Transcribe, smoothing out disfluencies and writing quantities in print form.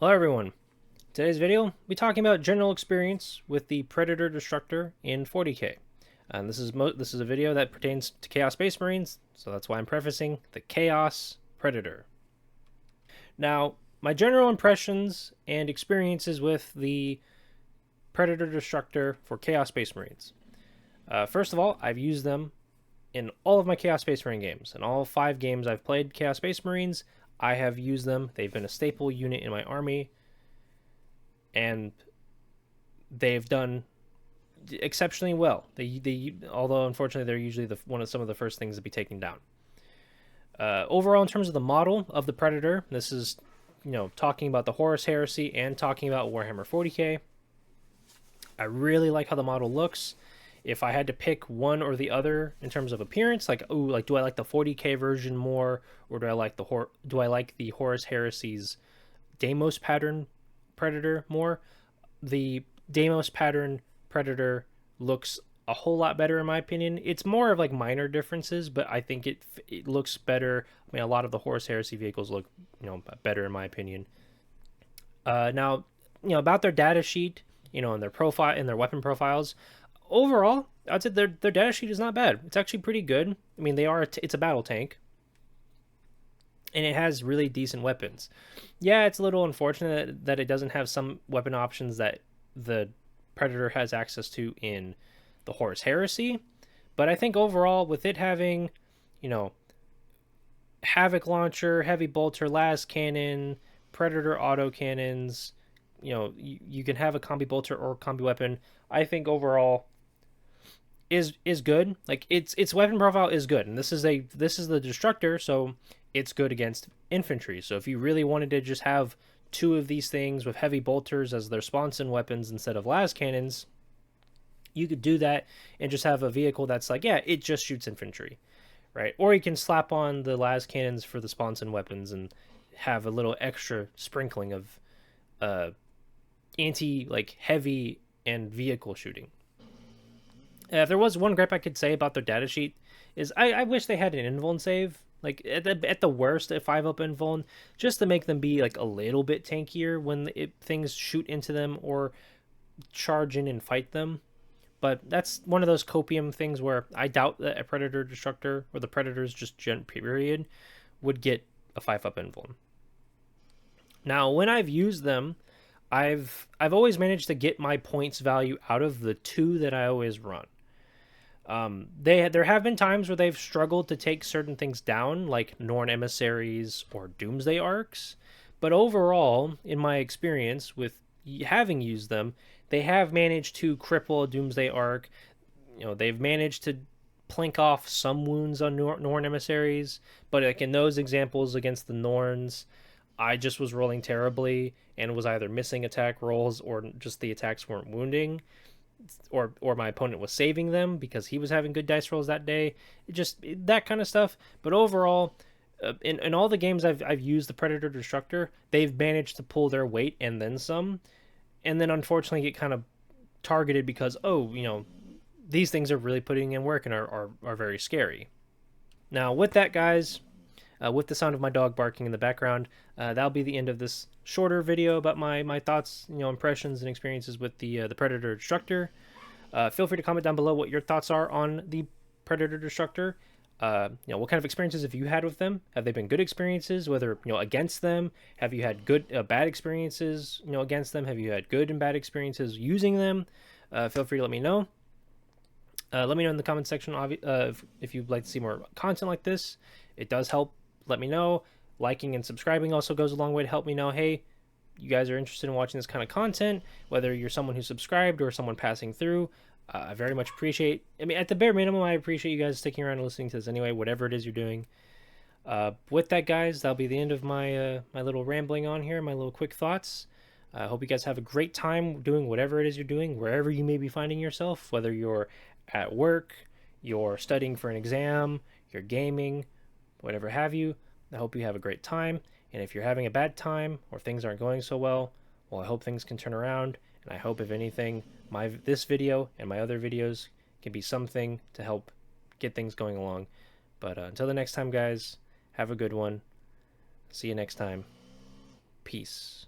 Hello everyone. Today's video, we'll be talking about general experience with the Predator Destructor in 40k. And this is a video that pertains to Chaos Space Marines, so that's why I'm prefacing the Chaos Predator. Now, my general impressions and experiences with the Predator Destructor for Chaos Space Marines. First of all, I've used them in all of my Chaos Space Marine games. In all 5 games I've played Chaos Space Marines, I have used them. They've been a staple unit in my army, and they've done exceptionally well. Although unfortunately they're usually some of the first things to be taken down. Overall, in terms of the model of the Predator, this is talking about the Horus Heresy and talking about Warhammer 40k. I really like how the model looks. If I had to pick one or the other in terms of appearance, do I like the 40k version more, or do I like the Horus Heresy's Deimos pattern Predator more? The Deimos pattern Predator looks a whole lot better in my opinion. It's more of like minor differences, but I think it looks better. I mean, a lot of the Horus Heresy vehicles look better in my opinion. Now, about their data sheet, and their profile and their weapon profiles. Overall, I'd say their data sheet is not bad. It's actually pretty good. I mean, it's a battle tank, and it has really decent weapons. Yeah, it's a little unfortunate that it doesn't have some weapon options that the Predator has access to in the Horus Heresy, but I think overall, with it having, Havoc launcher, heavy bolter, las cannon, Predator auto cannons, you can have a combi bolter or combi weapon. I think overall is good. Like its weapon profile is good, and this is the Destructor, so it's good against infantry. So if you really wanted to just have 2 of these things with heavy bolters as their sponson weapons instead of las cannons, you could do that and just have a vehicle that's like, yeah, it just shoots infantry, right? Or you can slap on the las cannons for the sponson weapons and have a little extra sprinkling of heavy and vehicle shooting. If there was one gripe I could say about their data sheet, is I wish they had an invuln save. Like at the worst, a 5-up invuln, just to make them be like a little bit tankier when things shoot into them or charge in and fight them. But that's one of those copium things where I doubt that a Predator Destructor or the Predators just period would get a 5-up invuln. Now, when I've used them, I've always managed to get my points value out of the 2 that I always run. There have been times where they've struggled to take certain things down, like Norn Emissaries or Doomsday Arcs, but overall, in my experience with having used them, they have managed to cripple a Doomsday Arc. They've managed to plink off some wounds on Norn Emissaries, but like in those examples against the Norns, I just was rolling terribly and was either missing attack rolls or just the attacks weren't wounding, or my opponent was saving them because he was having good dice rolls that day. That kind of stuff. But overall, in all the games I've used the Predator Destructor, they've managed to pull their weight and then some, and then unfortunately get kind of targeted because these things are really putting in work and are very scary. Now with that, guys, with the sound of my dog barking in the background, that'll be the end of this shorter video about my thoughts, impressions and experiences with the Predator Destructor. Feel free to comment down below what your thoughts are on the Predator Destructor. What kind of experiences have you had with them? Have they been good experiences, whether against them? Have you had good bad experiences against them? Have you had good and bad experiences using them? Feel free to let me know. Let me know in the comment section if you'd like to see more content like this. It does help. Let me know. Liking and subscribing also goes a long way to help me know, hey, you guys are interested in watching this kind of content, whether you're someone who's subscribed or someone passing through. I very much appreciate, at the bare minimum, I appreciate you guys sticking around and listening to this anyway, whatever it is you're doing. With that, guys, that'll be the end of my my little rambling on here, my little quick thoughts. I hope you guys have a great time doing whatever it is you're doing, wherever you may be finding yourself, whether you're at work, you're studying for an exam, you're gaming, whatever have you. I hope you have a great time, and if you're having a bad time or things aren't going so well, I hope things can turn around, and I hope, if anything, this video and my other videos can be something to help get things going along. But until the next time, guys, have a good one. See you next time. Peace.